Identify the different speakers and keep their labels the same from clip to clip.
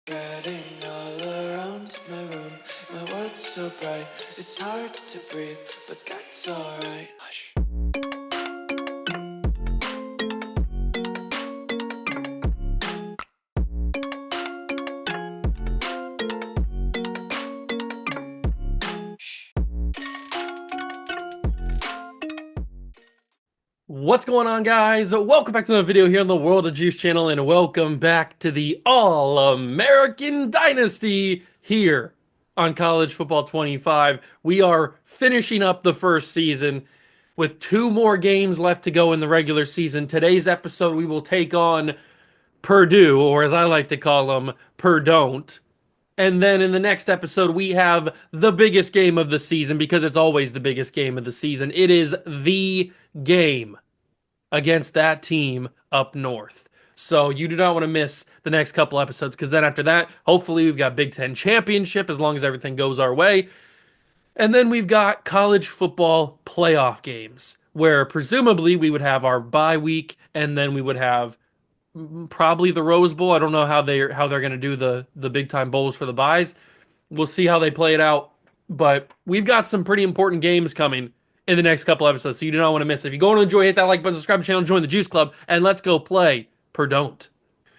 Speaker 1: Spreading all around my room, my world's so bright, it's hard to breathe, but that's alright. Hush.
Speaker 2: What's going on, guys? Welcome back to another video here on the World of Juice channel, and welcome back to the All-American Dynasty here on College Football 25. We are finishing up the first season with 2 more games left to go in the regular season. Today's episode, we will take on Purdue, or as I like to call them, Purdon't. And then in the next episode, we have the biggest game of the season, because it's always the biggest game of the season. It is the game against that team up north. So you do not want to miss the next couple episodes, because then after that, hopefully we've got Big Ten championship as long as everything goes our way. And then we've got college football playoff games, where presumably we would have our bye week, and then we would have probably the Rose Bowl. I don't know how they're going to do the big time bowls for the byes. We'll see how they play it out. But we've got some pretty important games coming in the next couple episodes, so you do not want to miss it. If you go and enjoy, hit that like button, subscribe to the channel, join the Juice Club, and let's go play Purdon't.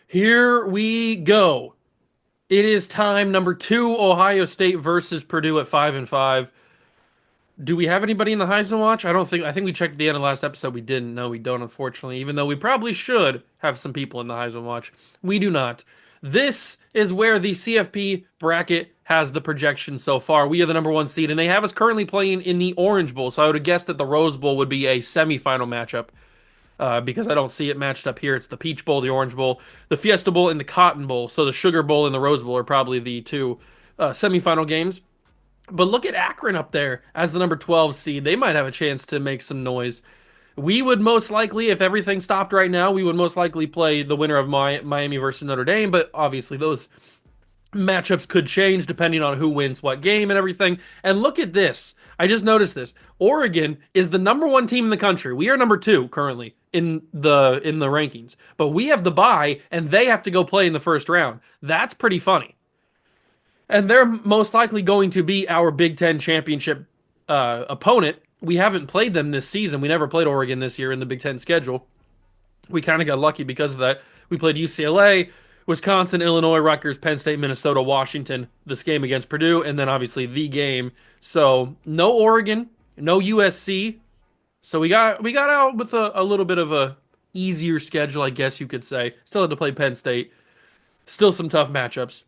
Speaker 2: Here we go. It is time number 2, Ohio State versus Purdue at 5-5. Do we have anybody in the Heisman Watch? I think we checked at the end of the last episode. We didn't. No, we don't, unfortunately, even though we probably should have some people in the Heisman Watch. We do not. This is where the CFP bracket has the projection so far. We are the number 1 seed, and they have us currently playing in the Orange Bowl. So I would have guessed that the Rose Bowl would be a semifinal matchup, because I don't see it matched up here. It's the Peach Bowl, the Orange Bowl, the Fiesta Bowl, and the Cotton Bowl. So the Sugar Bowl and the Rose Bowl are probably the 2 semifinal games. But look at Akron up there as the number 12 seed. They might have a chance to make some noise. We would most likely, if everything stopped right now, we would most likely play the winner of Miami versus Notre Dame. But obviously those matchups could change depending on who wins what game and everything. And look at this. I just noticed this. Oregon is the number 1 team in the country. We are number 2 currently in the rankings. But we have the bye, and they have to go play in the first round. That's pretty funny. And they're most likely going to be our Big Ten championship opponent. We haven't played them this season. We never played Oregon this year in the Big Ten schedule. We kind of got lucky because of that. We played UCLA, Wisconsin, Illinois, Rutgers, Penn State, Minnesota, Washington, this game against Purdue, and then obviously the game. So no Oregon, no USC. So we got out with a little bit of a easier schedule, I guess you could say. Still had to play Penn State. Still some tough matchups.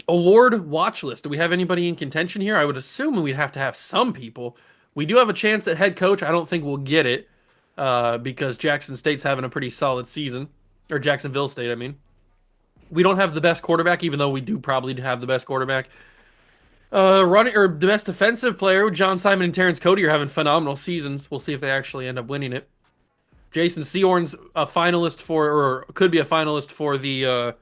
Speaker 2: Award watch list. Do we have anybody in contention here? I would assume we'd have to have some people. We do have a chance at head coach. I don't think we'll get it because Jackson State's having a pretty solid season. Or Jacksonville State, I mean. We don't have the best quarterback, even though we do probably have the best quarterback. Running or the best defensive player, John Simon and Terrence Cody are having phenomenal seasons. We'll see if they actually end up winning it. Jason Sehorn's a finalist or could be a finalist for the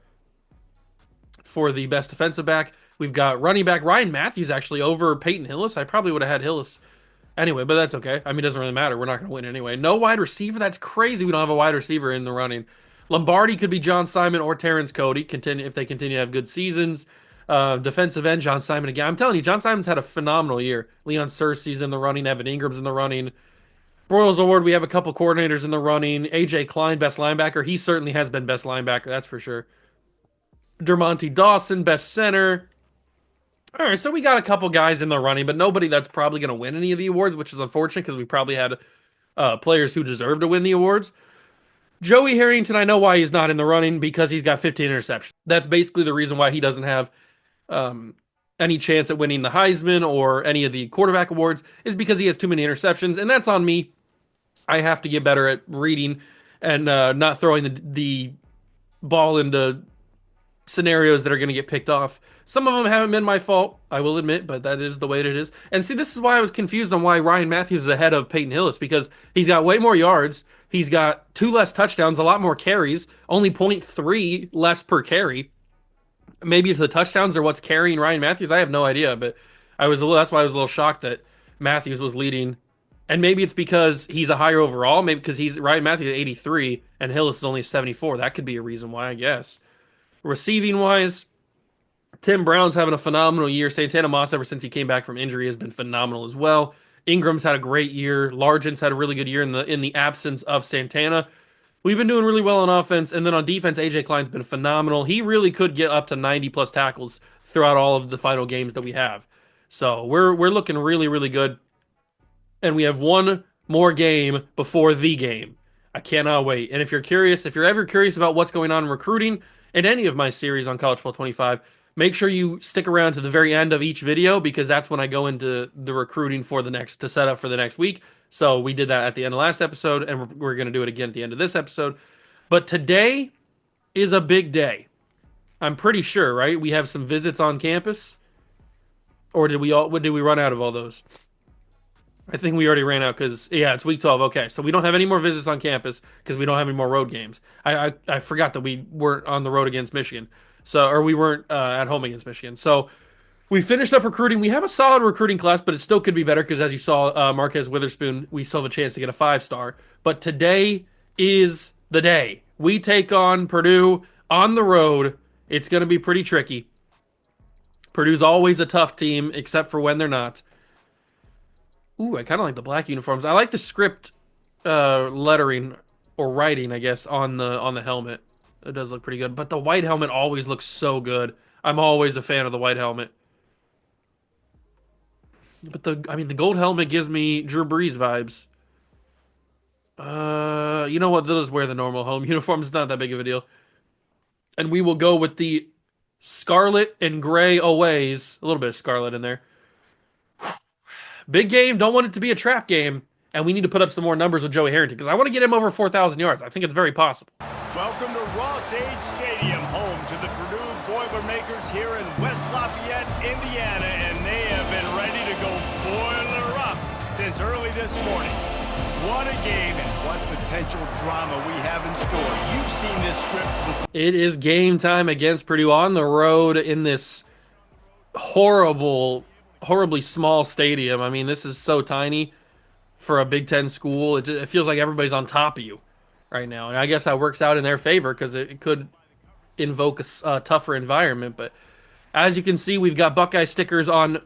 Speaker 2: best defensive back. We've got running back Ryan Matthews actually over Peyton Hillis. I probably would have had Hillis anyway, but that's okay. I mean, it doesn't really matter. We're not going to win anyway. No wide receiver. That's crazy. We don't have a wide receiver in the running. Lombardi could be John Simon or Terrence Cody, if they continue to have good seasons. Defensive end, John Simon again. I'm telling you, John Simon's had a phenomenal year. Leon Searcy's in the running. Evan Ingram's in the running. Broyles Award, we have a couple coordinators in the running. AJ Klein, best linebacker. He certainly has been best linebacker, that's for sure. Dermonte Dawson, best center. All right, so we got a couple guys in the running, but nobody that's probably going to win any of the awards, which is unfortunate because we probably had players who deserve to win the awards. Joey Harrington, I know why he's not in the running, because he's got 15 interceptions. That's basically the reason why he doesn't have any chance at winning the Heisman or any of the quarterback awards, is because he has too many interceptions, and that's on me. I have to get better at reading and not throwing the ball into scenarios that are going to get picked off. Some of them haven't been my fault, I will admit, but that is the way it is. And see, this is why I was confused on why Ryan Matthews is ahead of Peyton Hillis, because he's got way more yards, he's got 2 less touchdowns, a lot more carries, only 0.3 less per carry. Maybe if the touchdowns are what's carrying Ryan Matthews, I have no idea, but that's why I was a little shocked that Matthews was leading. And maybe it's because he's a higher overall, maybe because Ryan Matthews at 83 and Hillis is only 74. That could be a reason why, I guess. Receiving wise, Tim Brown's having a phenomenal year. Santana Moss, ever since he came back from injury, has been phenomenal as well. Ingram's had a great year. Largent's had a really good year in the absence of Santana. We've been doing really well on offense, and then on defense, AJ Klein's been phenomenal. He really could get up to 90 plus tackles throughout all of the final games that we have. So we're looking really, really good. And we have one more game before the game. I cannot wait. And if you're curious, if you're ever curious about what's going on in recruiting in any of my series on College Football 25, make sure you stick around to the very end of each video because that's when I go into the recruiting for the next to set up for the next week. So we did that at the end of last episode, and we're going to do it again at the end of this episode. But today is a big day. I'm pretty sure, right? We have some visits on campus, or did we run out of all those? I think we already ran out because, yeah, it's week 12. Okay, so we don't have any more visits on campus because we don't have any more road games. I forgot that we weren't on the road against Michigan, or we weren't at home against Michigan. So we finished up recruiting. We have a solid recruiting class, but it still could be better because, as you saw, Marquez Witherspoon, we still have a chance to get a 5-star. But today is the day. We take on Purdue on the road. It's going to be pretty tricky. Purdue's always a tough team, except for when they're not. Ooh, I kind of like the black uniforms. I like the script lettering or writing, I guess, on the helmet. It does look pretty good. But the white helmet always looks so good. I'm always a fan of the white helmet. But the gold helmet gives me Drew Brees vibes. You know what? They'll just wear the normal home uniform. It's not that big of a deal. And we will go with the scarlet and gray aways. A little bit of scarlet in there. Big game. Don't want it to be a trap game. And we need to put up some more numbers with Joey Harrington because I want to get him over 4,000 yards. I think it's very possible.
Speaker 3: Welcome to Ross-Age Stadium, home to the Purdue Boilermakers here in West Lafayette, Indiana, and they have been ready to go boiler up since early this morning. What a game and what potential drama we have in store. You've seen this script before.
Speaker 2: It is game time against Purdue on the road in this horribly small stadium. I mean, this is so tiny for a Big Ten school. It feels like everybody's on top of you right now. And I guess that works out in their favor because it could invoke a tougher environment. But as you can see, we've got Buckeye stickers on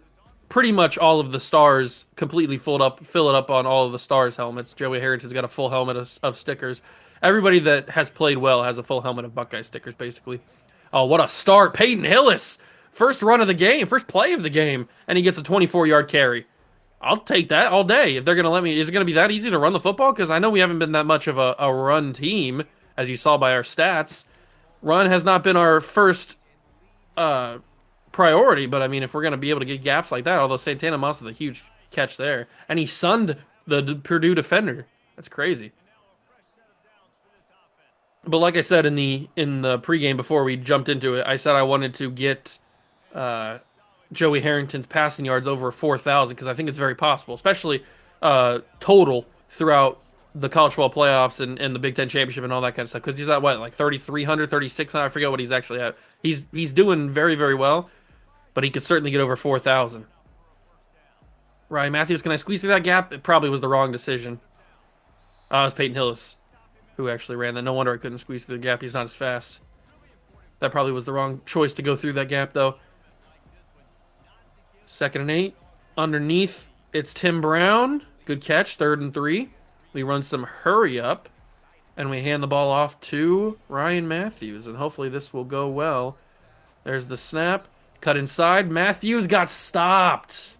Speaker 2: pretty much all of the stars, completely fill it up on all of the stars helmets. Joey Harrington's got a full helmet of stickers. Everybody that has played well has a full helmet of Buckeye stickers, basically. Oh, what a start. Peyton Hillis. First run of the game, first play of the game, and he gets a 24-yard carry. I'll take that all day if they're going to let me. Is it going to be that easy to run the football? Because I know we haven't been that much of a run team, as you saw by our stats. Run has not been our first priority, but I mean, if we're going to be able to get gaps like that, although Santana Moss with a huge catch there, and he sunned the Purdue defender. That's crazy. But like I said in the pregame before we jumped into it, I said I wanted to get Joey Harrington's passing yards over 4,000 because I think it's very possible, especially total throughout the college football playoffs and the Big Ten championship and all that kind of stuff. Because he's at what, like 3,300, 3,600? I forget what he's actually at. He's doing very, very well, but he could certainly get over 4,000. Ryan Matthews, can I squeeze through that gap? It probably was the wrong decision. It was Peyton Hillis who actually ran that. No wonder I couldn't squeeze through the gap. He's not as fast. That probably was the wrong choice to go through that gap, though. 2nd and 8. Underneath, it's Tim Brown. Good catch, 3rd and 3. We run some hurry up, and we hand the ball off to Ryan Matthews, and hopefully this will go well. There's the snap. Cut inside. Matthews got stopped.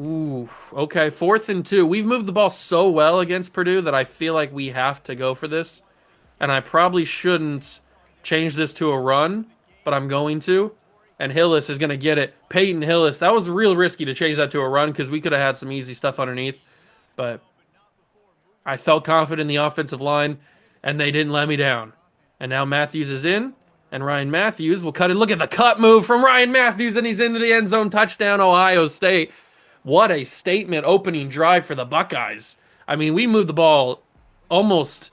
Speaker 2: Ooh, okay, 4th and 2. We've moved the ball so well against Purdue that I feel like we have to go for this. And I probably shouldn't change this to a run, but I'm going to. And Hillis is going to get it. Peyton Hillis. That was real risky to change that to a run because we could have had some easy stuff underneath. But I felt confident in the offensive line, and they didn't let me down. And now Matthews is in, and Ryan Matthews will cut it. Look at the cut move from Ryan Matthews, and he's into the end zone. Touchdown, Ohio State. What a statement opening drive for the Buckeyes. I mean, we moved the ball almost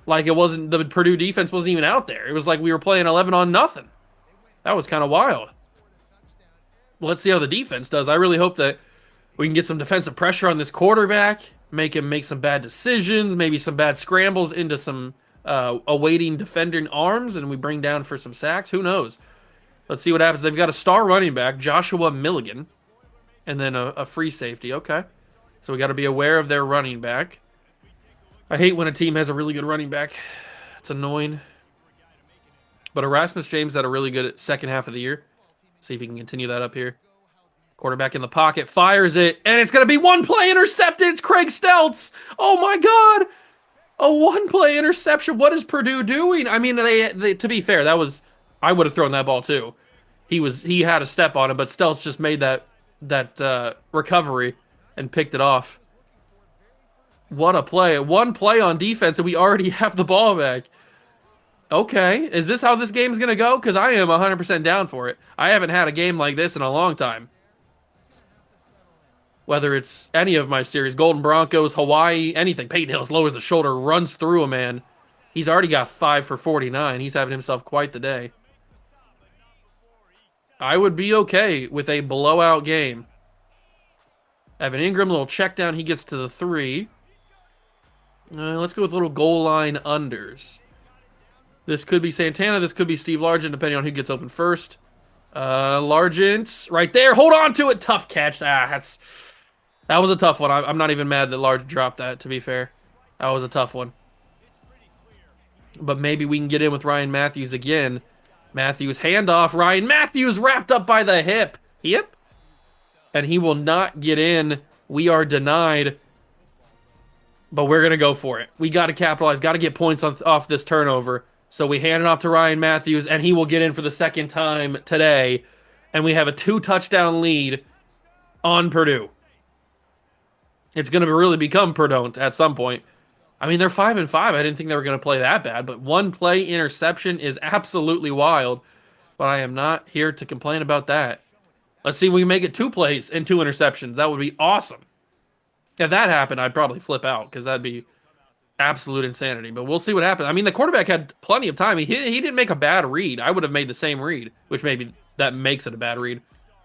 Speaker 2: like it wasn't, the Purdue defense wasn't even out there. It was like we were playing 11-0. That was kind of wild. Let's see how the defense does. I really hope that we can get some defensive pressure on this quarterback, make him make some bad decisions, maybe some bad scrambles into some awaiting defending arms, and we bring down for some sacks. Who knows? Let's see what happens. They've got a star running back, Joshua Milligan, and then a free safety. Okay. So we got to be aware of their running back. I hate when a team has a really good running back. It's annoying. But Erasmus James had a really good second half of the year. See if he can continue that up here. Quarterback in the pocket, fires it, and it's going to be one play intercepted. It's Craig Stelz. Oh my God. A one-play interception. What is Purdue doing? I mean, they to be fair, I would have thrown that ball too. He had a step on it, but Stelz just made that recovery and picked it off. What a play. One play on defense, and we already have the ball back. Okay, is this how this game's going to go? Because I am 100% down for it. I haven't had a game like this in a long time. Whether it's any of my series, Golden Broncos, Hawaii, anything. Peyton Hillis lowers the shoulder, runs through a man. He's already got 5 for 49. He's having himself quite the day. I would be okay with a blowout game. Evan Ingram, little check down. He gets to the 3. Let's go with little goal line unders. This could be Santana. This could be Steve Largent, depending on who gets open first. Largent, right there. Hold on to it. Tough catch. That was a tough one. I'm not even mad that Largent dropped that, to be fair. That was a tough one. But maybe we can get in with Ryan Matthews again. Matthews, handoff. Ryan Matthews wrapped up by the hip. Yep. And he will not get in. We are denied. But we're going to go for it. We got to capitalize. Got to get points off this turnover. So we hand it off to Ryan Matthews, and he will get in for the second time today. And we have a 2-touchdown lead on Purdue. It's going to really become Purdue at some point. I mean, they're 5-5. I didn't think they were going to play that bad, but one play interception is absolutely wild. But I am not here to complain about that. Let's see if we can make it 2 plays and 2 interceptions. That would be awesome. If that happened, I'd probably flip out because that'd be absolute insanity. But we'll see what happens. I mean, the quarterback had plenty of time. He didn't make a bad read. I would have made the same read, which maybe that makes it a bad read.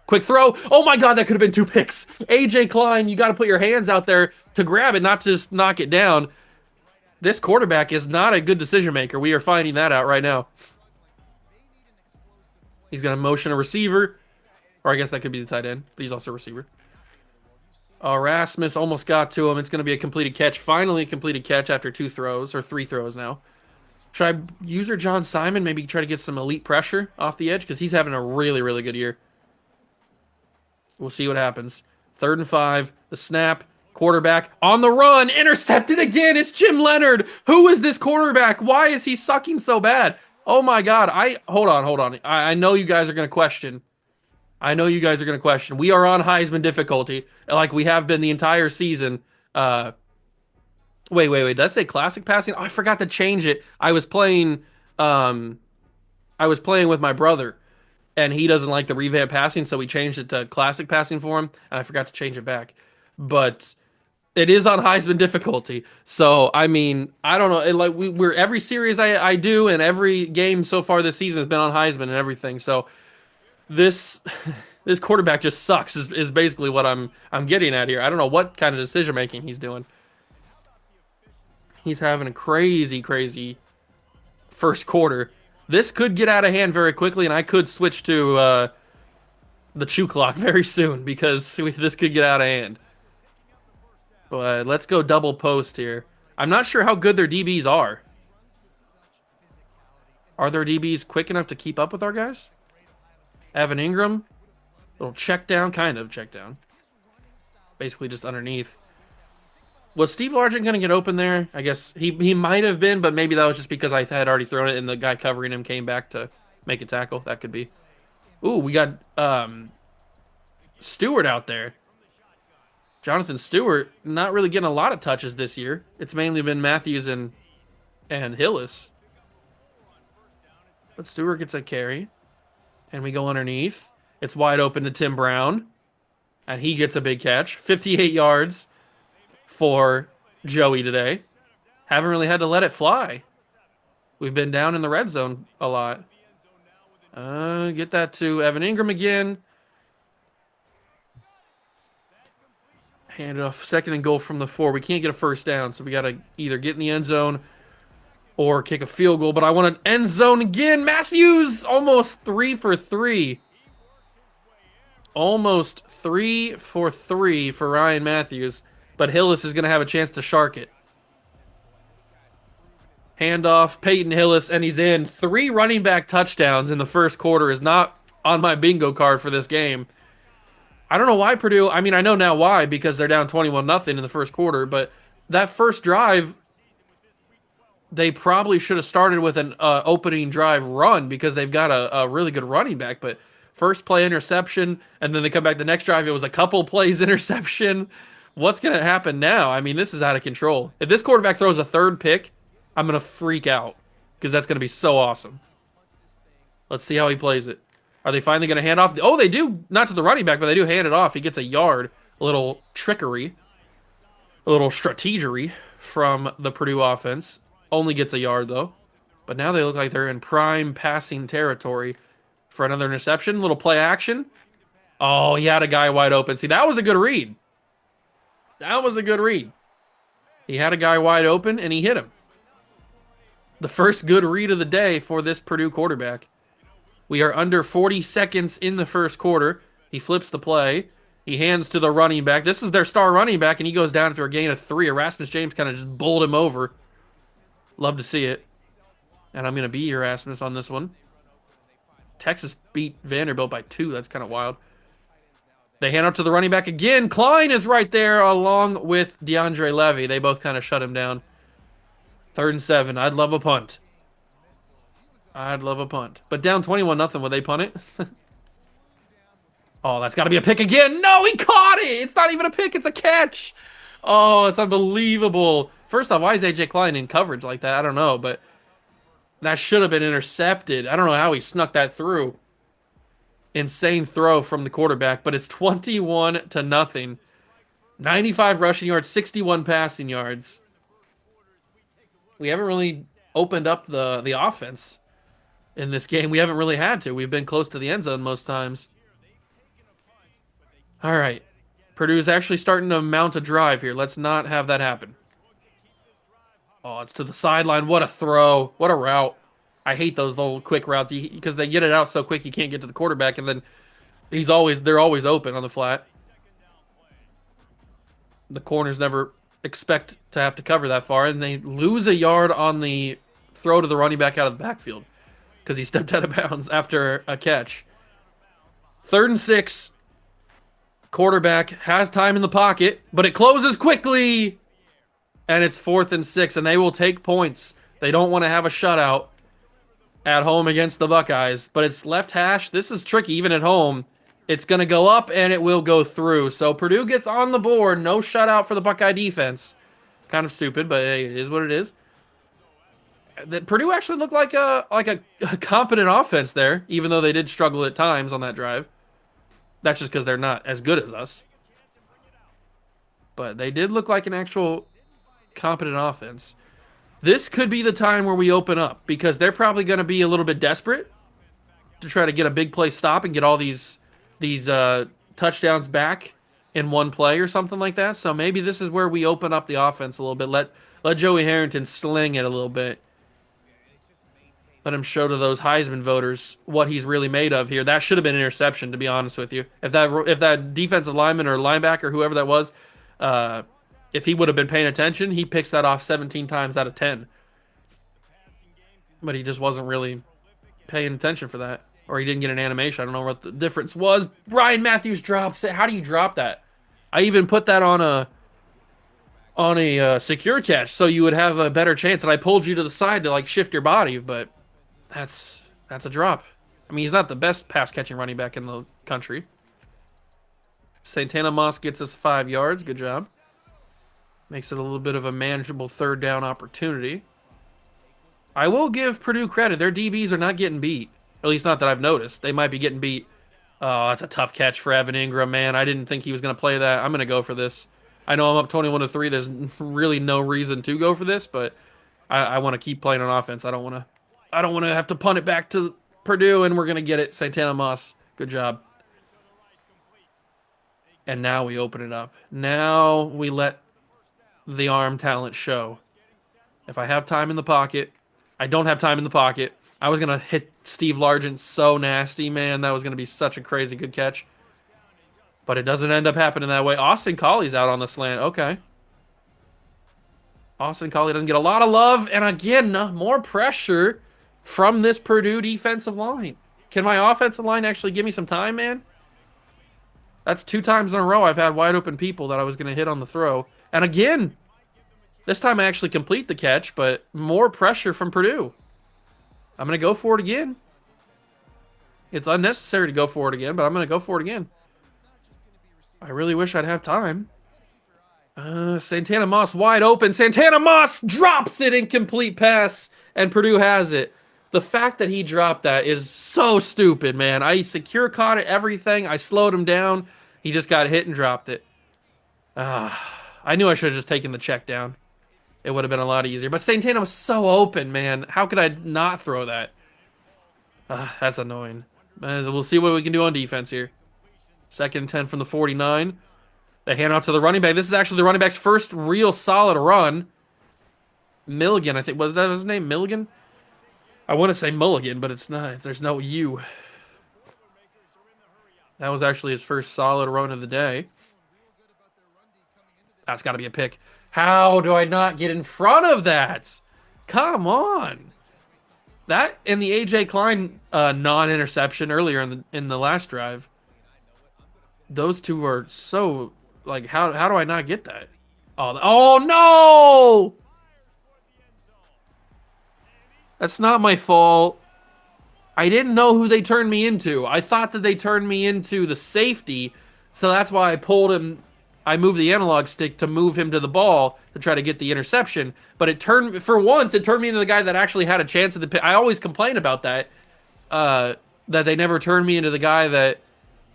Speaker 2: Quick throw. Oh my God, that could have been 2 picks. AJ Klein, you got to put your hands out there to grab it, not just knock it down. This quarterback is not a good decision maker. We are finding that out right now. He's going to motion a receiver. Or I guess that could be the tight end, but he's also a receiver. Erasmus almost got to him. It's going to be a completed catch. Finally a completed catch after 2 throws, or 3 throws now. Should I use her John Simon? Maybe try to get some elite pressure off the edge because he's having a really, really good year. We'll see what happens. 3rd and 5. The snap. Quarterback on the run. Intercepted again. It's Jim Leonard. Who is this quarterback? Why is he sucking so bad? Oh my God. Hold on. I know you guys are going to question. We are on Heisman difficulty, like we have been the entire season. Wait. Did I say classic passing? Oh, I forgot to change it. I was playing with my brother, and he doesn't like the revamp passing, so we changed it to classic passing for him, and I forgot to change it back. But it is on Heisman difficulty. So, I mean, I don't know. We're every series I do and every game so far this season has been on Heisman and everything. So, this quarterback just sucks is basically what I'm getting at here. I don't know what kind of decision making he's doing. He's having a crazy first quarter. This could get out of hand very quickly, and I could switch to the chew clock very soon because this could get out of hand. But let's go double post here. I'm not sure how good their DBs are. Are their DBs quick enough to keep up with our guys? Evan Ingram, little check down, kind of check down. Basically just underneath. Was Steve Largent going to get open there? I guess he might have been, but maybe that was just because I had already thrown it and the guy covering him came back to make a tackle. That could be. Ooh, we got Stewart out there. Jonathan Stewart, not really getting a lot of touches this year. It's mainly been Matthews and Hillis. But Stewart gets a carry. And we go underneath. It's wide open to Tim Brown. And he gets a big catch. 58 yards for Joey today. Haven't really had to let it fly. We've been down in the red zone a lot. Get that to Evan Ingram again. Hand it off. 2nd and goal from the 4. We can't get a first down, so we got to either get in the end zone or kick a field goal, but I want an end zone again. Matthews almost 3 for 3. Almost 3 for 3 for Ryan Matthews, but Hillis is going to have a chance to shark it. Handoff, Peyton Hillis, and he's in. 3 running back touchdowns in the first quarter is not on my bingo card for this game. I don't know why Purdue, I mean, I know now why, because they're down 21-0 in the first quarter, but that first drive, they probably should have started with an opening drive run because they've got a really good running back, but first play interception, and then they come back the next drive, it was a couple plays interception. What's going to happen now? I mean, this is out of control. If this quarterback throws a third pick, I'm going to freak out because that's going to be so awesome. Let's see how he plays it. Are they finally going to hand off? Oh, they do. Not to the running back, but they do hand it off. He gets a yard. A little trickery. A little strategery from the Purdue offense. Only gets a yard, though. But now they look like they're in prime passing territory for another interception. Little play action. Oh, he had a guy wide open. See, that was a good read. That was a good read. He had a guy wide open, and he hit him. The first good read of the day for this Purdue quarterback. We are under 40 seconds in the first quarter. He flips the play. He hands to the running back. This is their star running back, and he goes down after a gain of 3. Erasmus James kind of just bowled him over. Love to see it. And I'm going to be Erasmus on this one. Texas beat Vanderbilt by 2. That's kind of wild. They hand out to the running back again. Klein is right there along with DeAndre Levy. They both kind of shut him down. 3rd and 7. I'd love a punt. I'd love a punt. But down 21-0, would they punt it? Oh, that's got to be a pick again. No, he caught it. It's not even a pick. It's a catch. Oh, it's unbelievable. First off, why is A.J. Klein in coverage like that? I don't know, but that should have been intercepted. I don't know how he snuck that through. Insane throw from the quarterback, but it's 21-0. 95 rushing yards, 61 passing yards. We haven't really opened up the offense in this game. We haven't really had to. We've been close to the end zone most times. All right. Purdue's actually starting to mount a drive here. Let's not have that happen. Oh, it's to the sideline. What a throw. What a route. I hate those little quick routes because they get it out so quick you can't get to the quarterback, and then they're always open on the flat. The corners never expect to have to cover that far, and they lose a yard on the throw to the running back out of the backfield because he stepped out of bounds after a catch. 3rd and 6. Quarterback has time in the pocket, but it closes quickly, and it's 4th and 6, and they will take points. They don't want to have a shutout at home against the Buckeyes, but it's left hash. This is tricky, even at home. It's going to go up, and it will go through. So Purdue gets on the board. No shutout for the Buckeye defense. Kind of stupid, but hey, it is what it is. Purdue actually looked like a competent offense there, even though they did struggle at times on that drive. That's just because they're not as good as us. But they did look like an actual competent offense. This could be the time where we open up because they're probably going to be a little bit desperate to try to get a big play stop and get all these touchdowns back in one play or something like that. So maybe this is where we open up the offense a little bit. Let Joey Harrington sling it a little bit. Let him show to those Heisman voters what he's really made of here. That should have been an interception, to be honest with you. If that defensive lineman or linebacker, whoever that was, if he would have been paying attention, he picks that off 17 times out of 10. But he just wasn't really paying attention for that. Or he didn't get an animation. I don't know what the difference was. Ryan Matthews drops it. How do you drop that? I even put that on a secure catch so you would have a better chance. And I pulled you to the side to like shift your body, but that's a drop. I mean, he's not the best pass-catching running back in the country. Santana Moss gets us 5 yards. Good job. Makes it a little bit of a manageable 3rd down opportunity. I will give Purdue credit. Their DBs are not getting beat. At least not that I've noticed. They might be getting beat. Oh, that's a tough catch for Evan Ingram, man. I didn't think he was going to play that. I'm going to go for this. I know I'm up 21-3. There's really no reason to go for this, but I want to keep playing on offense. I don't want to have to punt it back to Purdue, and we're going to get it. Santana Moss, good job. And now we open it up. Now we let the arm talent show. If I have time in the pocket, I don't have time in the pocket. I was going to hit Steve Largent so nasty, man. That was going to be such a crazy good catch. But it doesn't end up happening that way. Austin Colley's out on the slant. Okay. Austin Colley doesn't get a lot of love. And again, more pressure from this Purdue defensive line. Can my offensive line actually give me some time, man? That's 2 times in a row I've had wide open people that I was going to hit on the throw. And again, this time I actually complete the catch, but more pressure from Purdue. I'm going to go for it again. It's unnecessary to go for it again, but I'm going to go for it again. I really wish I'd have time. Santana Moss wide open. Santana Moss drops it, incomplete pass, and Purdue has it. The fact that he dropped that is so stupid, man. I secure caught it, everything. I slowed him down. He just got hit and dropped it. I knew I should have just taken the check down. It would have been a lot easier. But Santana was so open, man. How could I not throw that? That's annoying. We'll see what we can do on defense here. 2nd and 10 from the 49. They hand out to the running back. This is actually the running back's first real solid run. Milligan, I think. Was that his name? Milligan? I want to say Mulligan, but it's not. There's no U. That was actually his first solid run of the day. That's got to be a pick. How do I not get in front of that? Come on. That and the A.J. Klein non-interception earlier in the last drive. Those two are so, like, how do I not get that? Oh no! That's not my fault. I didn't know who they turned me into. I thought that they turned me into the safety, so that's why I pulled him. I moved the analog stick to move him to the ball to try to get the interception. But it turned me into the guy that actually had a chance at the pick. I always complain about that, that they never turn me into the guy that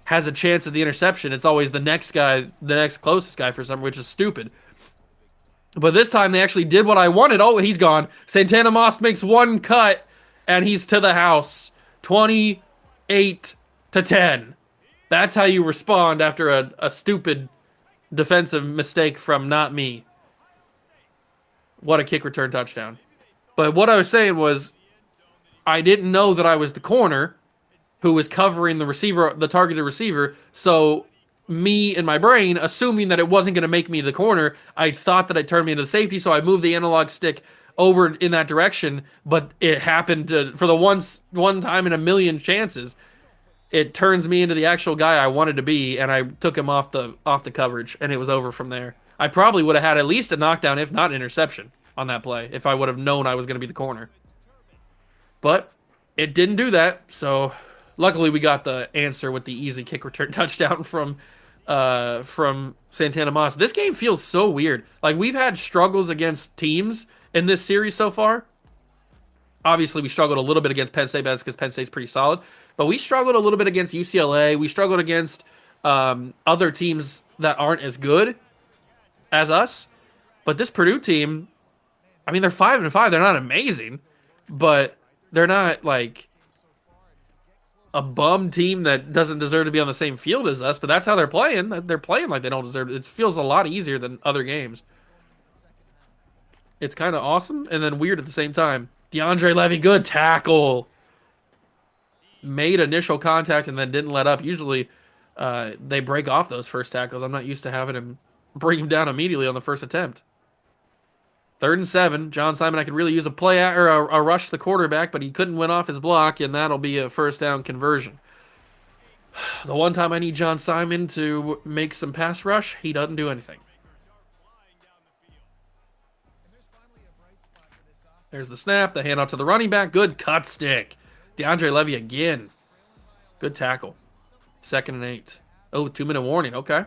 Speaker 2: has a chance at the interception. It's always the next guy, the next closest guy for some, which is stupid. But this time they actually did what I wanted. Oh, he's gone. Santana Moss makes one cut, and he's to the house. 28-10. That's how you respond after a stupid defensive mistake from not me. What a kick return touchdown. But what I was saying was, I didn't know that I was the corner who was covering the receiver, the targeted receiver, so me in my brain, assuming that it wasn't going to make me the corner, I thought that it turned me into the safety, so I moved the analog stick over in that direction, but it happened for the one time in a million chances, it turns me into the actual guy I wanted to be, and I took him off the coverage, and it was over from there. I probably would have had at least a knockdown, if not interception, on that play, if I would have known I was going to be the corner. But it didn't do that, so luckily we got the answer with the easy kick return touchdown from Santana Moss. This game feels so weird. Like, we've had struggles against teams in this series so far. Obviously, we struggled a little bit against Penn State, but that's because Penn State's pretty solid. But we struggled a little bit against UCLA. We struggled against other teams that aren't as good as us. But this Purdue team, I mean, they're 5-5. They're not amazing, but they're not like a bum team that doesn't deserve to be on the same field as us. But that's how they're playing. They're playing like they don't deserve it. It feels a lot easier than other games. It's kind of awesome and then weird at the same time. DeAndre Levy, good tackle. Made initial contact and then didn't let up. Usually they break off those first tackles. I'm not used to having him bring him down immediately on the first attempt. 3rd and 7. John Simon, I could really use a play or a rush to the quarterback, but he couldn't win off his block, and that'll be a first down conversion. The one time I need John Simon to make some pass rush, he doesn't do anything. There's the snap, the handout to the running back. Good cut stick. DeAndre Levy again. Good tackle. 2nd and 8. Oh, 2-minute warning. Okay.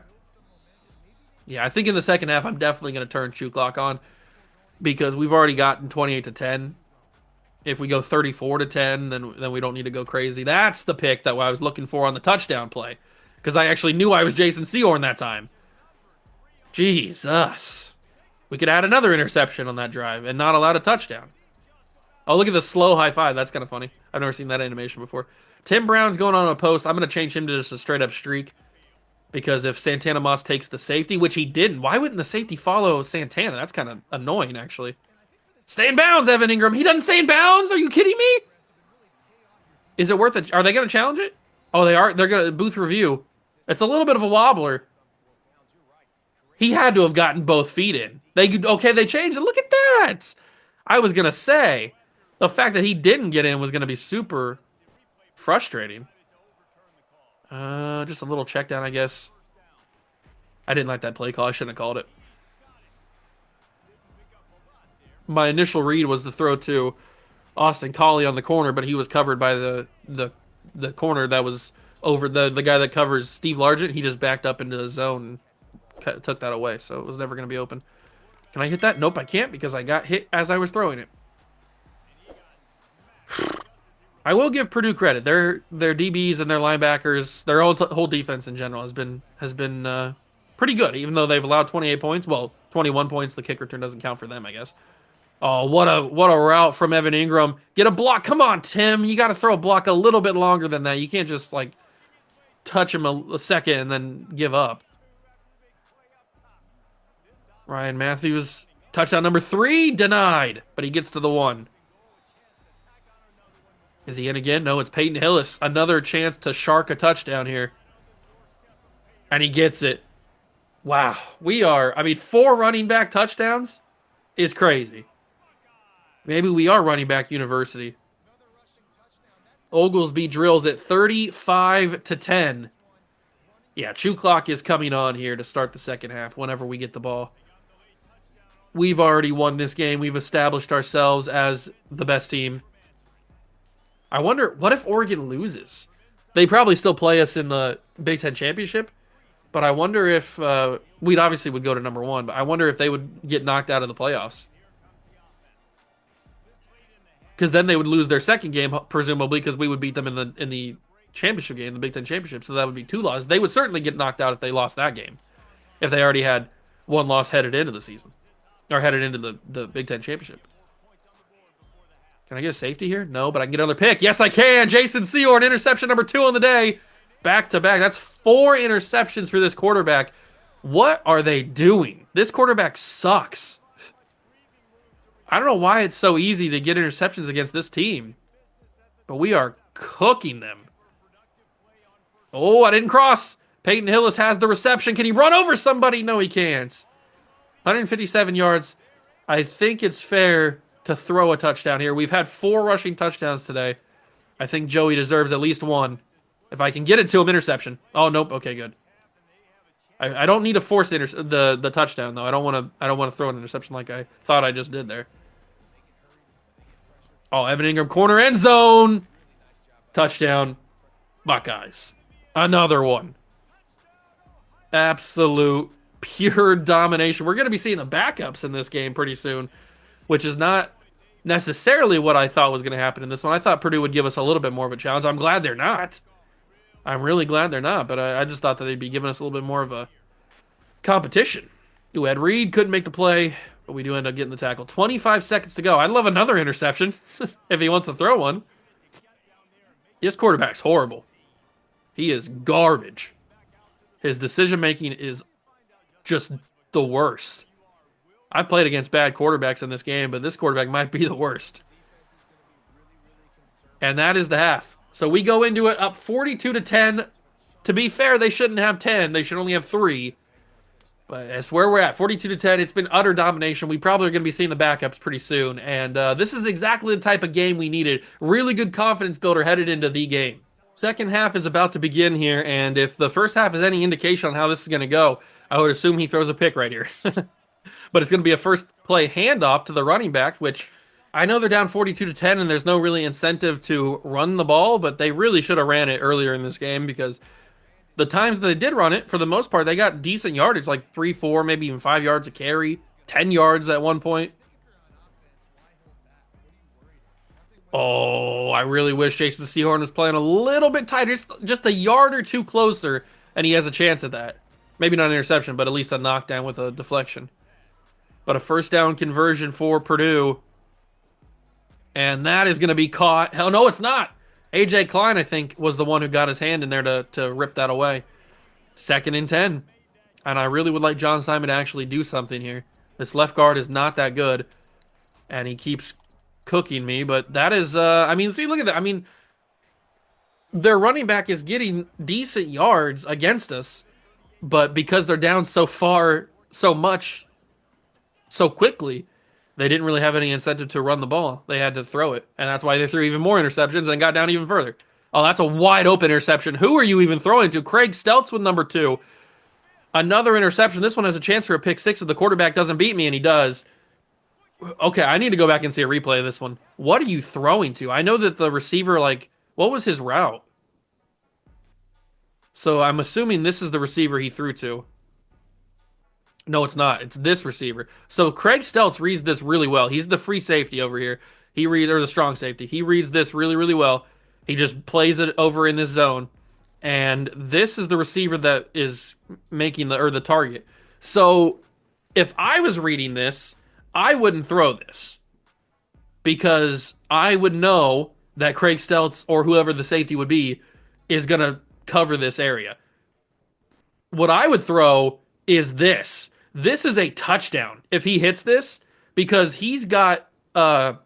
Speaker 2: Yeah, I think in the second half, I'm definitely going to turn shoe clock on because we've already gotten 28-10. If we go 34-10, then we don't need to go crazy. That's the pick that I was looking for on the touchdown play because I actually knew I was Jason Sehorn that time. Jesus. We could add another interception on that drive and not allow a touchdown. Oh, look at the slow high five. That's kind of funny. I've never seen that animation before. Tim Brown's going on a post. I'm going to change him to just a straight-up streak because if Santana Moss takes the safety, which he didn't, why wouldn't the safety follow Santana? That's kind of annoying, actually. Stay in bounds, Evan Ingram. He doesn't stay in bounds. Are you kidding me? Is it worth it? Are they going to challenge it? Oh, they are. They're going to booth review. It's a little bit of a wobbler. He had to have gotten both feet in. They changed it. Look at that. I was going to say, the fact that he didn't get in was going to be super frustrating. Just a little check down, I guess. I didn't like that play call. I shouldn't have called it. My initial read was to throw to Austin Collie on the corner, but he was covered by the corner that was over the guy that covers Steve Largent. He just backed up into the zone and took that away, so it was never going to be open. Can I hit that? Nope, I can't because I got hit as I was throwing it. I will give Purdue credit. Their DBs and their linebackers, their whole defense in general has been pretty good, even though they've allowed 28 points. Well, 21 points. The kick return doesn't count for them, I guess. Oh, what a route from Evan Ingram. Get a block. Come on, Tim. You got to throw a block a little bit longer than that. You can't just, like, touch him a second and then give up. Ryan Matthews, touchdown number 3, denied. But he gets to the 1. Is he in again? No, it's Peyton Hillis. Another chance to shark a touchdown here. And he gets it. Wow. 4 running back touchdowns is crazy. Maybe we are running back university. Oglesby drills at 35-10. Yeah, chew clock is coming on here to start the second half whenever we get the ball. We've already won this game. We've established ourselves as the best team. I wonder, what if Oregon loses? They probably still play us in the Big Ten Championship, but I wonder if we'd obviously would go to number 1, but I wonder if they would get knocked out of the playoffs. Because then they would lose their second game, presumably, because we would beat them in the championship game, the Big Ten Championship. So that would be 2 losses. They would certainly get knocked out if they lost that game, if they already had 1 loss headed into the season, or headed into the Big Ten Championship. Can I get a safety here? No, but I can get another pick. Yes, I can. Jason Sehorn, interception number 2 on the day. Back to back. That's 4 interceptions for this quarterback. What are they doing? This quarterback sucks. I don't know why it's so easy to get interceptions against this team, but we are cooking them. Oh, I didn't cross. Peyton Hillis has the reception. Can he run over somebody? No, he can't. 157 yards. I think it's fair to throw a touchdown here. We've had 4 rushing touchdowns today. I think Joey deserves at least 1. If I can get it to him, interception. Oh, nope. Okay, good. I don't need to force the touchdown though. I don't want to throw an interception like I thought I just did there. Oh, Evan Ingram, corner end zone. Touchdown. Buckeyes. Another one. Absolute pure domination. We're going to be seeing the backups in this game pretty soon, which is not necessarily what I thought was going to happen in this one. I thought Purdue would give us a little bit more of a challenge. I'm glad they're not. I'm really glad they're not, but I just thought that they'd be giving us a little bit more of a competition. Ooh, Ed Reed couldn't make the play, but we do end up getting the tackle. 25 seconds to go. I'd love another interception if he wants to throw one. This quarterback's horrible. He is garbage. His decision-making is just the worst. I've played against bad quarterbacks in this game, but this quarterback might be the worst. And that is the half. So we go into it up 42-10. To be fair, they shouldn't have 10. They should only have 3. But that's where we're at, 42-10. It's been utter domination. We probably are going to be seeing the backups pretty soon. And this is exactly the type of game we needed. Really good confidence builder headed into the game. Second half is about to begin here, and if the first half is any indication on how this is going to go, I would assume he throws a pick right here. But it's going to be a first play handoff to the running back, which I know they're down 42-10, and there's no really incentive to run the ball, but they really should have ran it earlier in this game because the times that they did run it, for the most part, they got decent yardage, like 3, 4, maybe even 5 yards a carry, 10 yards at one point. Oh, I really wish Jason Sehorn was playing a little bit tighter, just a yard or 2 closer, and he has a chance at that. Maybe not an interception, but at least a knockdown with a deflection. But a first down conversion for Purdue. And that is going to be caught. Hell no, it's not. A.J. Klein, I think, was the one who got his hand in there to rip that away. 2nd and 10. And I really would like John Simon to actually do something here. This left guard is not that good. and he keeps cooking me. But that is, I mean, see, look at that. I mean, their running back is getting decent yards against us, but because they're down so far, so much, so quickly, they didn't really have any incentive to run the ball. They had to throw it, and that's why they threw even more interceptions and got down even further. Oh, that's a wide open interception. Who are you even throwing to? Craig Steltz with number 2. Another interception. This one has a chance for a pick 6 if the quarterback doesn't beat me, and he does. Okay, I need to go back and see a replay of this one. What are you throwing to? I know that the receiver, like, what was his route? So I'm assuming this is the receiver he threw to. No, it's not. It's this receiver. So Craig Steltz reads this really well. He's the free safety over here. He reads, or the strong safety. He reads this really, really well. He just plays it over in this zone. And this is the receiver that is making the target. So if I was reading this, I wouldn't throw this because I would know that Craig Steltz or whoever the safety would be is going to cover this area. What I would throw is this. This is a touchdown if he hits this because he's got Fred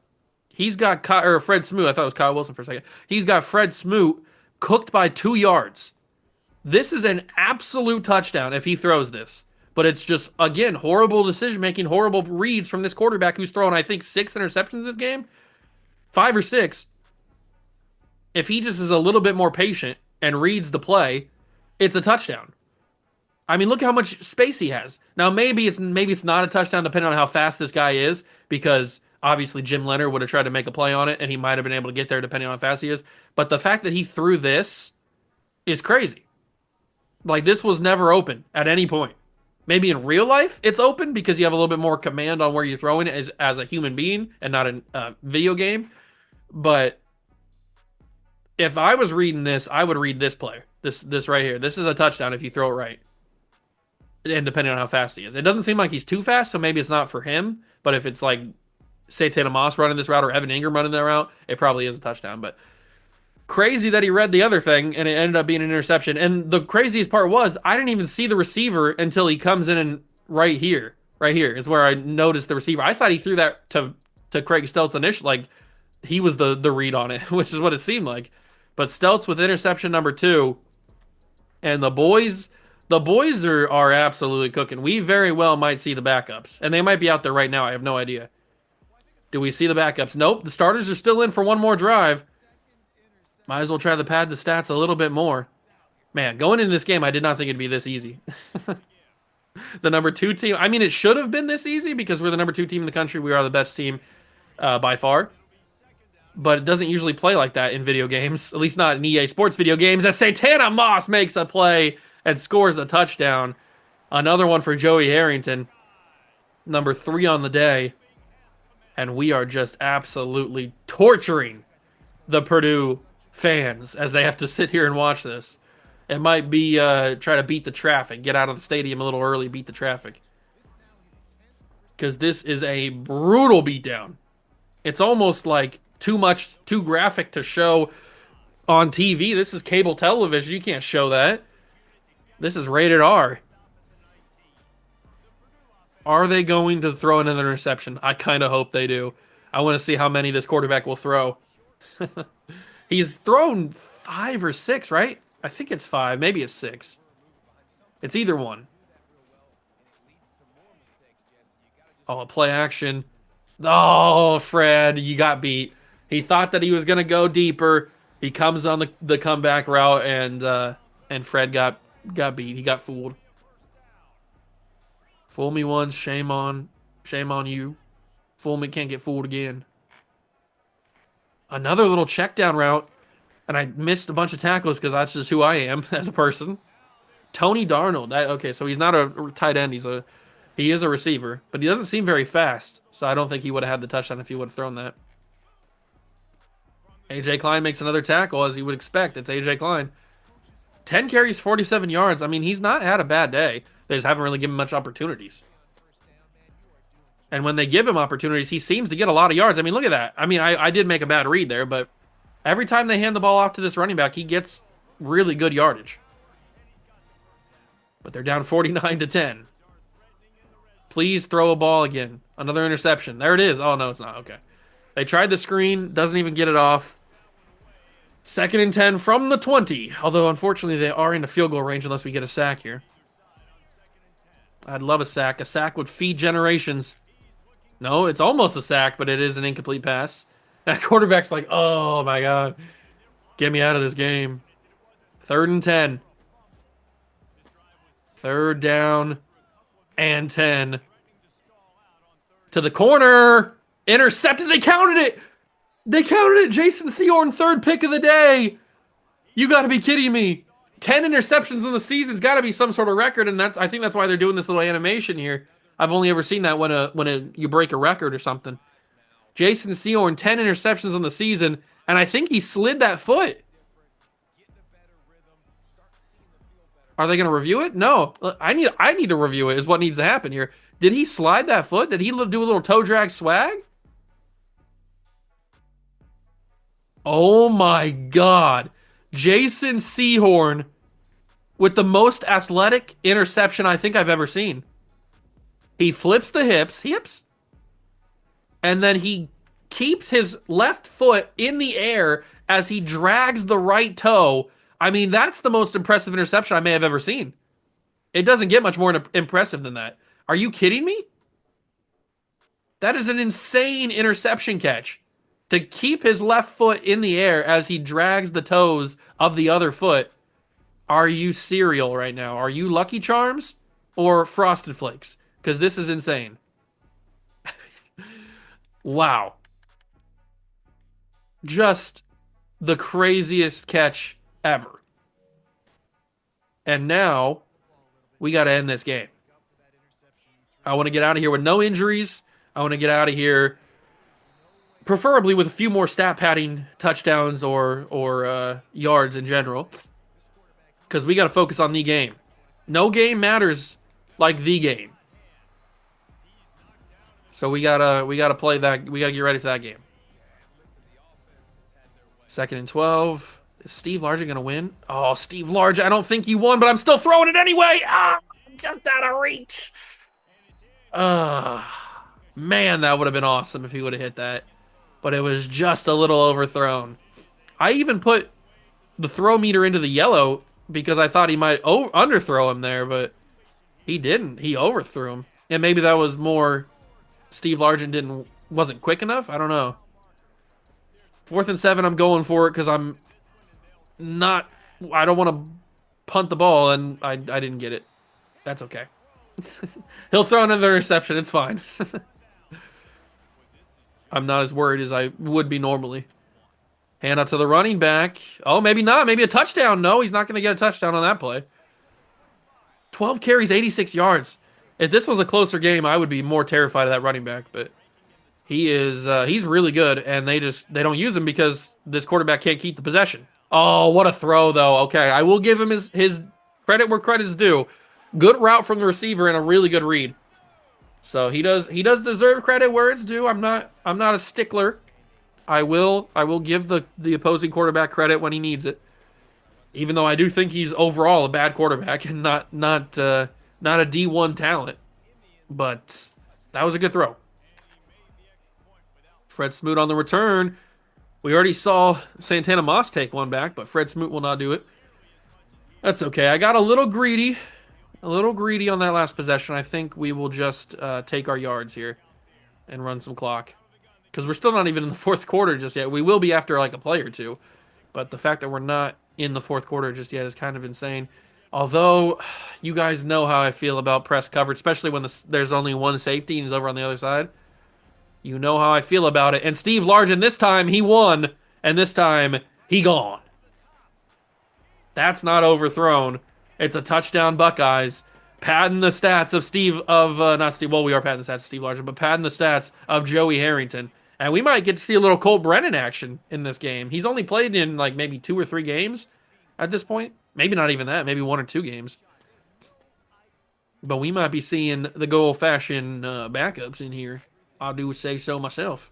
Speaker 2: Smoot. I thought it was Kyle Wilson for a second. He's got Fred Smoot cooked by 2 yards. This is an absolute touchdown if he throws this. But it's just, again, horrible decision making, horrible reads from this quarterback who's thrown, I think, 6 interceptions this game. 5 or 6. If he just is a little bit more patient and reads the play, it's a touchdown. I mean, look how much space he has. Now, maybe it's not a touchdown depending on how fast this guy is, because obviously Jim Leonard would have tried to make a play on it, and he might have been able to get there depending on how fast he is. But the fact that he threw this is crazy. Like, this was never open at any point. Maybe in real life it's open because you have a little bit more command on where you're throwing it as a human being and not a video game. But if I was reading this, I would read this play. This right here. This is a touchdown if you throw it right. And depending on how fast he is. It doesn't seem like he's too fast, so maybe it's not for him. But if it's like, say, Tatum Moss running this route or Evan Ingram running that route, it probably is a touchdown. But crazy that he read the other thing and it ended up being an interception. And the craziest part was I didn't even see the receiver until he comes in and right here is where I noticed the receiver. I thought he threw that to Craig Steltz initially, like he was the read on it, which is what it seemed like. But Steltz with interception number 2, and the boys are absolutely cooking. We very well might see the backups, and they might be out there right now. I have no idea. Do we see the backups? Nope. The starters are still in for one more drive. Might as well try to pad the stats a little bit more. Man, going into this game, I did not think it'd be this easy. The number 2 team, I mean, it should have been this easy because we're the number 2 team in the country. We are the best team by far. But it doesn't usually play like that in video games, at least not in EA Sports video games, as Santana Moss makes a play and scores a touchdown. Another one for Joey Harrington, number 3 on the day. And we are just absolutely torturing the Purdue fans as they have to sit here and watch this. It might be try to beat the traffic, get out of the stadium a little early, beat the traffic. Because this is a brutal beatdown. It's almost like too graphic to show on TV. This is cable television. You can't show that. This is rated R. Are they going to throw another interception? I kind of hope they do. I want to see how many this quarterback will throw. He's thrown 5 or 6, right? I think it's 5. Maybe it's 6. It's either one. Oh, a play action. Oh, Fred, you got beat. He thought that he was going to go deeper. He comes on the comeback route, and Fred got beat. He got fooled. Fool me once, shame on you. Fool me, can't get fooled again. Another little check down route, and I missed a bunch of tackles because that's just who I am as a person. Tony Darnold. Okay, so he's not a tight end. He is a receiver, but he doesn't seem very fast, so I don't think he would have had the touchdown if he would have thrown that. A.J. Klein makes another tackle, as you would expect. It's A.J. Klein. 10 carries, 47 yards. I mean, he's not had a bad day. They just haven't really given him much opportunities. And when they give him opportunities, he seems to get a lot of yards. I mean, look at that. I mean, I did make a bad read there, but every time they hand the ball off to this running back, he gets really good yardage. But they're down 49-10. Please throw a ball again. Another interception. There it is. Oh, no, it's not. Okay. They tried the screen. Doesn't even get it off. 2nd and 10 from the 20. Although, unfortunately, they are into field goal range unless we get a sack here. I'd love a sack. A sack would feed generations. No, it's almost a sack, but it is an incomplete pass. That quarterback's like, oh, my God. Get me out of this game. 3rd and 10. 3rd down and 10. To the corner. Intercepted. They counted it. They counted it. Jason Sehorn, 3rd pick of the day. You got to be kidding me. 10 interceptions in the season's got to be some sort of record, and I think that's why they're doing this little animation here. I've only ever seen that when you break a record or something. Jason Sehorn, 10 interceptions in the season, and I think he slid that foot. Are they going to review it? No. I need to review it is what needs to happen here. Did he slide that foot? Did he do a little toe drag swag? Oh my God. Jason Sehorn with the most athletic interception I think I've ever seen. He flips the hips, and then he keeps his left foot in the air as he drags the right toe. I mean, that's the most impressive interception I may have ever seen. It doesn't get much more impressive than that. Are you kidding me? That is an insane interception catch. To keep his left foot in the air as he drags the toes of the other foot. Are you cereal right now? Are you Lucky Charms or Frosted Flakes? Because this is insane. Wow. Just the craziest catch ever. And now we got to end this game. I want to get out of here with no injuries. I want to get out of here preferably with a few more stat padding touchdowns or yards in general, because we got to focus on the game. No game matters like the game. So we gotta play that. We gotta get ready for that game. 2nd and 12. Is Steve Largent gonna win? Oh, Steve Largent. I don't think he won, but I'm still throwing it anyway. Ah, just out of reach. Man, that would have been awesome if he would have hit that. But it was just a little overthrown. I even put the throw meter into the yellow because I thought he might underthrow him there, but he didn't. He overthrew him. And maybe that was more Steve Largent wasn't quick enough. I don't know. 4th and 7, I'm going for it because I don't want to punt the ball, and I didn't get it. That's okay. He'll throw another interception. It's fine. I'm not as worried as I would be normally. Hand out to the running back. Oh, maybe not. Maybe a touchdown. No, he's not going to get a touchdown on that play. 12 carries, 86 yards. If this was a closer game, I would be more terrified of that running back, but he's really good, and they don't use him because this quarterback can't keep the possession. Oh, what a throw, though. Okay, I will give him his credit where credit's due. Good route from the receiver and a really good read. So he does deserve credit where it's due. I'm not a stickler. I will give the opposing quarterback credit when he needs it. Even though I do think he's overall a bad quarterback and not a D1 talent. But that was a good throw. Fred Smoot on the return. We already saw Santana Moss take one back, but Fred Smoot will not do it. That's okay. I got a little greedy. On that last possession. I think we will just take our yards here and run some clock. Because we're still not even in the 4th quarter just yet. We will be after like a play or two. But the fact that we're not in the 4th quarter just yet is kind of insane. Although, you guys know how I feel about press coverage, especially when there's only one safety and he's over on the other side. You know how I feel about it. And Steve Largent, this time, he won. And this time, he gone. That's not overthrown. It's a touchdown, Buckeyes. Padding the stats we are padding the stats of Steve Largent, but padding the stats of Joey Harrington. And we might get to see a little Colt Brennan action in this game. He's only played in like maybe 2 or 3 games at this point. Maybe not even that. Maybe 1 or 2 games. But we might be seeing the good old-fashioned backups in here. I do say so myself.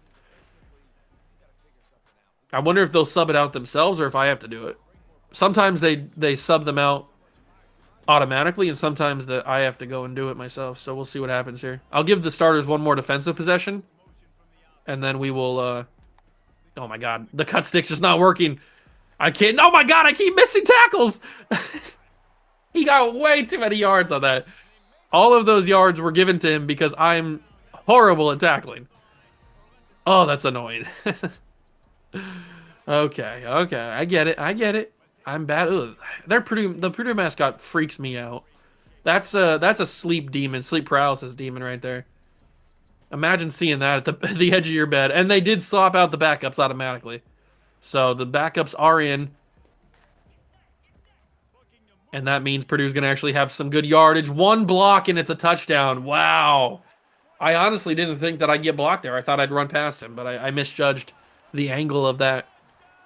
Speaker 2: I wonder if they'll sub it out themselves or if I have to do it. Sometimes they sub them out automatically, and sometimes that I have to go and do it myself. So we'll see what happens here. I'll give the starters one more defensive possession, and then we will. Oh my god, the cut stick's just not working. I can't. Oh my god, I keep missing tackles. He got way too many yards on that. All of those yards were given to him because I'm horrible at tackling. Oh, that's annoying. Okay, I get it. I'm bad. Ugh. The Purdue mascot freaks me out. That's a sleep demon, sleep paralysis demon right there. Imagine seeing that at the edge of your bed. And they did swap out the backups automatically. So the backups are in. And that means Purdue's going to actually have some good yardage. One block and it's a touchdown. Wow. I honestly didn't think that I'd get blocked there. I thought I'd run past him, but I misjudged the angle of that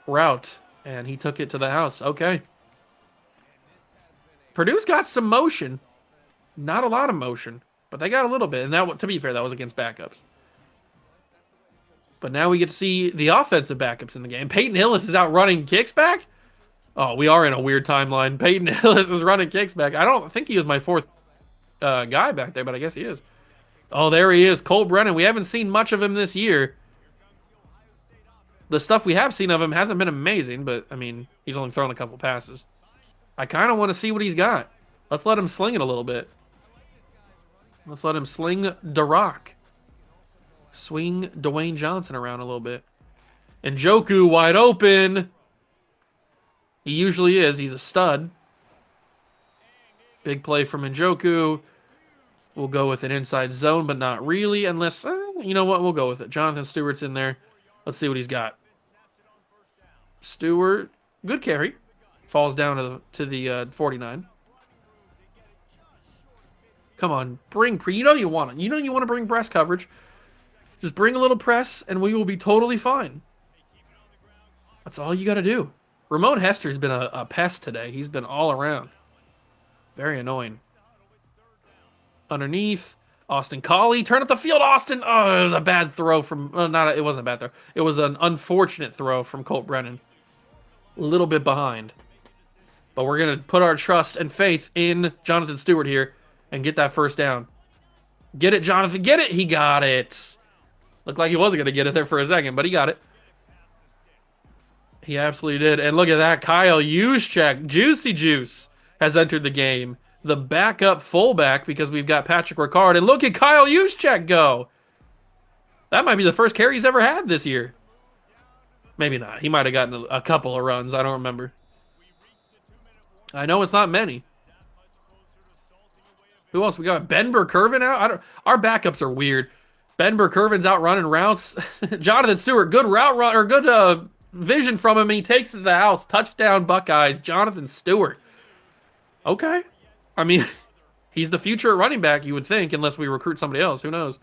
Speaker 2: route. And he took it to the house. Okay. Purdue's got some motion. Not a lot of motion, but they got a little bit. And that, to be fair, that was against backups. But now we get to see the offensive backups in the game. Peyton Hillis is out running kicks back. Oh, we are in a weird timeline. Peyton Hillis is running kicks back. I don't think he was my fourth guy back there, but I guess he is. Oh, there he is. Cole Brennan. We haven't seen much of him this year. The stuff we have seen of him hasn't been amazing, but, I mean, he's only thrown a couple passes. I kind of want to see what he's got. Let's let him sling it a little bit. Let's let him sling the rock. Swing Dwayne Johnson around a little bit. And Njoku wide open. He usually is. He's a stud. Big play from Njoku. We'll go with an inside zone, but not really, unless, you know what, we'll go with it. Jonathan Stewart's in there. Let's see what he's got. Stewart, good carry. Falls down to the 49. Come on, you know you want it. You know you want to bring press coverage. Just bring a little press, and we will be totally fine. That's all you got to do. Ramon Hester's been a pest today. He's been all around. Very annoying. Underneath, Austin Collie. Turn up the field, Austin. Oh, it was a bad throw from... it wasn't a bad throw. It was an unfortunate throw from Colt Brennan. A little bit behind. But we're going to put our trust and faith in Jonathan Stewart here and get that first down. Get it, Jonathan. Get it. He got it. Looked like he wasn't going to get it there for a second, but he got it. He absolutely did. And look at that. Kyle Juszczyk, Juicy Juice, has entered the game. The backup fullback, because we've got Patrick Ricard. And look at Kyle Juszczyk go. That might be the first carry he's ever had this year. Maybe not. He might have gotten a couple of runs. I don't remember. I know it's not many. Who else we got? Ben Burkervin out? Our backups are weird. Ben Burkervin's out running routes. Jonathan Stewart, good route run, or good vision from him, and he takes it to the house. Touchdown, Buckeyes. Jonathan Stewart. Okay. I mean, he's the future running back, you would think, unless we recruit somebody else. Who knows?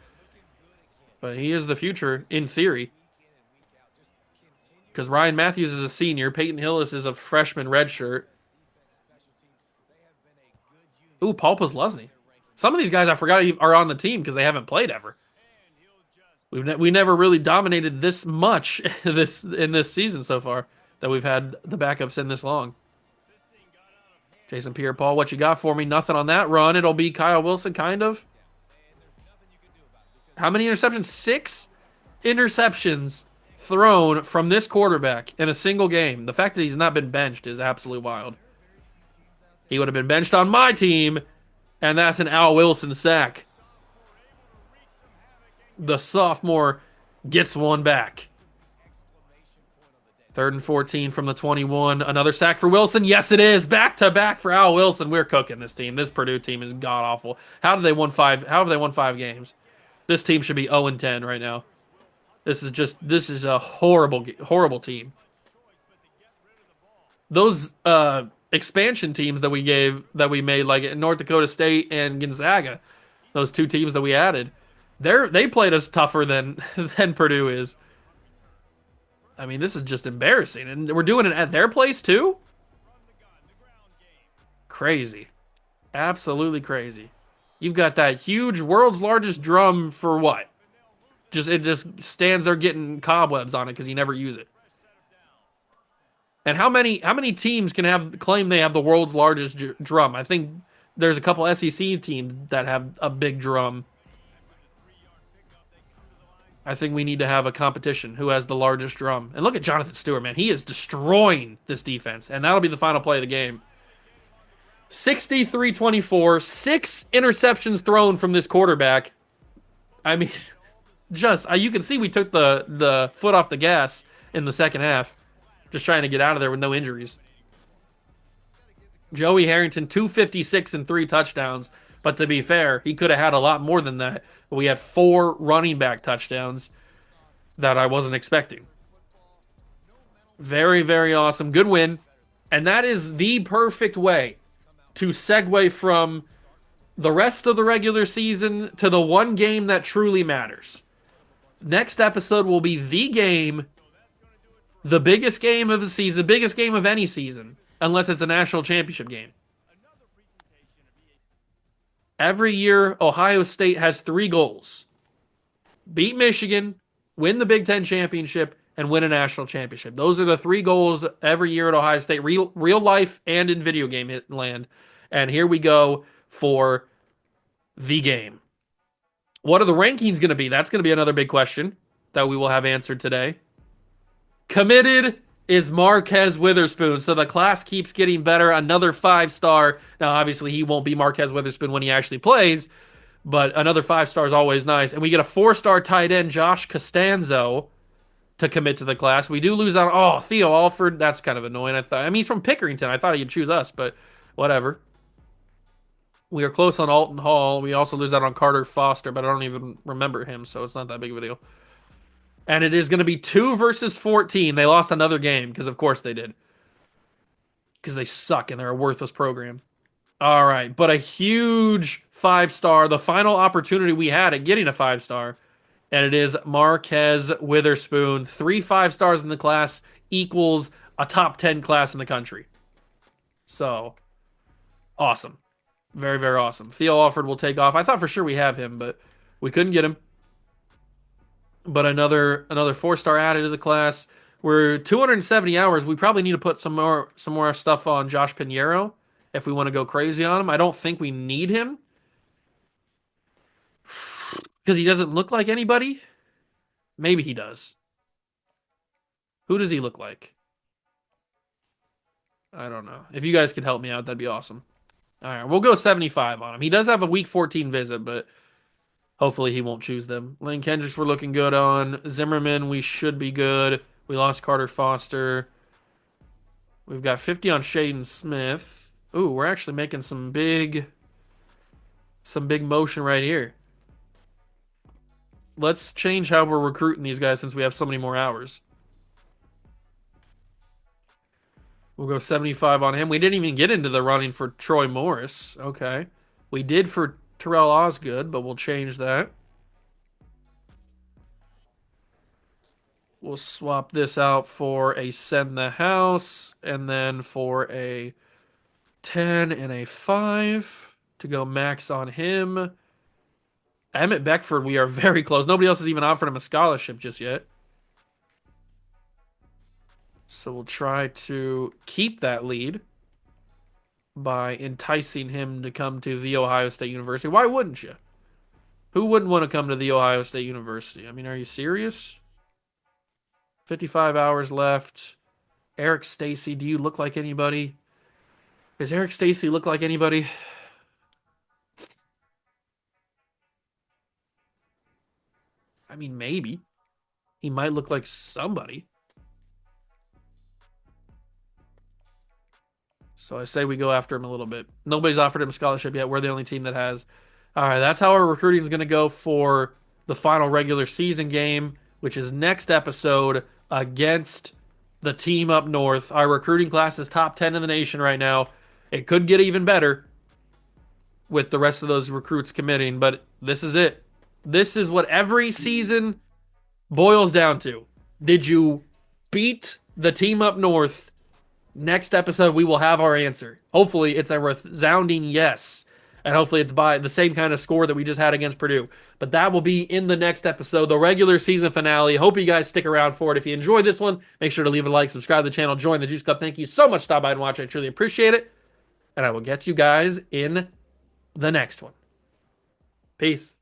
Speaker 2: But he is the future, in theory. Because Ryan Matthews is a senior. Peyton Hillis is a freshman redshirt. Ooh, Paul Posluszny. Some of these guys I forgot are on the team because they haven't played ever. We never really dominated this much in this season so far that we've had the backups in this long. Jason Pierre-Paul, what you got for me? Nothing on that run. It'll be Kyle Wilson, kind of. How many interceptions? 6 interceptions thrown from this quarterback in a single game. The fact that he's not been benched is absolutely wild. He would have been benched on my team, and that's an Al Wilson sack. The sophomore gets one back. 3rd and 14 from the 21. Another sack for Wilson. Yes, it is. Back to back for Al Wilson. We're cooking this team. This Purdue team is god awful. How have they won 5 games? This team should be 0-10 right now. This is a horrible team. Those expansion teams that we made, like North Dakota State and Gonzaga, those 2 teams that we added, they played us tougher than Purdue is. I mean, this is just embarrassing. And we're doing it at their place, too? Crazy. Absolutely crazy. You've got that huge world's largest drum for what? It just stands there getting cobwebs on it because you never use it. And how many teams can claim they have the world's largest drum? I think there's a couple SEC teams that have a big drum. I think we need to have a competition who has the largest drum. And look at Jonathan Stewart, man. He is destroying this defense. And that'll be the final play of the game. 63-24, 6 interceptions thrown from this quarterback. I mean, just you can see we took the foot off the gas in the second half. Just trying to get out of there with no injuries. Joey Harrington, 256 and 3 touchdowns. But to be fair, he could have had a lot more than that. We had 4 running back touchdowns that I wasn't expecting. Very, very awesome. Good win. And that is the perfect way to segue from the rest of the regular season to the one game that truly matters. Next episode will be the game, the biggest game of the season, the biggest game of any season, unless it's a national championship game. Every year, Ohio State has 3 goals. Beat Michigan, win the Big Ten championship, and win a national championship. Those are the 3 goals every year at Ohio State, real life and in video game land. And here we go for the game. What are the rankings going to be? That's going to be another big question that we will have answered today. Committed is Marquez Witherspoon. So the class keeps getting better. Another 5-star. Now, obviously, he won't be Marquez Witherspoon when he actually plays, but another 5-star is always nice. And we get a 4-star tight end, Josh Costanzo, to commit to the class. We do lose out. Oh, Theo Alford. That's kind of annoying. I mean, he's from Pickerington. I thought he'd choose us, but whatever. We are close on Alton Hall. We also lose out on Carter Foster, but I don't even remember him, so it's not that big of a deal. And it is going to be 2 versus 14. They lost another game, because of course they did. Because they suck and they're a worthless program. All right, but a huge 5-star. The final opportunity we had at getting a 5-star. And it is Marquez Witherspoon. 3 5-stars in the class equals a top 10 class in the country. So, awesome. Very, very awesome. Theo Alford will take off. I thought for sure we have him, but we couldn't get him. But another 4-star added to the class. We're 270 hours. We probably need to put some more stuff on Josh Pinheiro if we want to go crazy on him. I don't think we need him because he doesn't look like anybody. Maybe he does. Who does he look like? I don't know. If you guys could help me out, that'd be awesome. All right, we'll go 75 on him. He does have a week 14 visit, but hopefully he won't choose them. Lane Kendricks we're looking good on. Zimmerman, we should be good. We lost Carter Foster. We've got 50 on Shaden Smith. Ooh, we're actually making some big motion right here. Let's change how we're recruiting these guys since we have so many more hours. We'll go 75 on him. We didn't even get into the running for Troy Morris. Okay. We did for Terrell Osgood, but we'll change that. We'll swap this out for a send the house, and then for a 10 and a 5 to go max on him. Emmett Beckford, we are very close. Nobody else has even offered him a scholarship just yet. So we'll try to keep that lead by enticing him to come to The Ohio State University. Why wouldn't you? Who wouldn't want to come to The Ohio State University? I mean, are you serious? 55 hours left. Eric Stacy, do you look like anybody? Does Eric Stacy look like anybody? I mean, maybe. He might look like somebody. So I say we go after him a little bit. Nobody's offered him a scholarship yet. We're the only team that has. All right, that's how our recruiting is going to go for the final regular season game, which is next episode against the team up north. Our recruiting class is top 10 in the nation right now. It could get even better with the rest of those recruits committing, but this is it. This is what every season boils down to. Did you beat the team up north? Next episode, we will have our answer. Hopefully, it's a resounding yes. And hopefully it's by the same kind of score that we just had against Purdue. But that will be in the next episode, the regular season finale. Hope you guys stick around for it. If you enjoyed this one, make sure to leave a like, subscribe to the channel, join the Juice Club. Thank you so much for stopping by and watching. I truly appreciate it. And I will get you guys in the next one. Peace.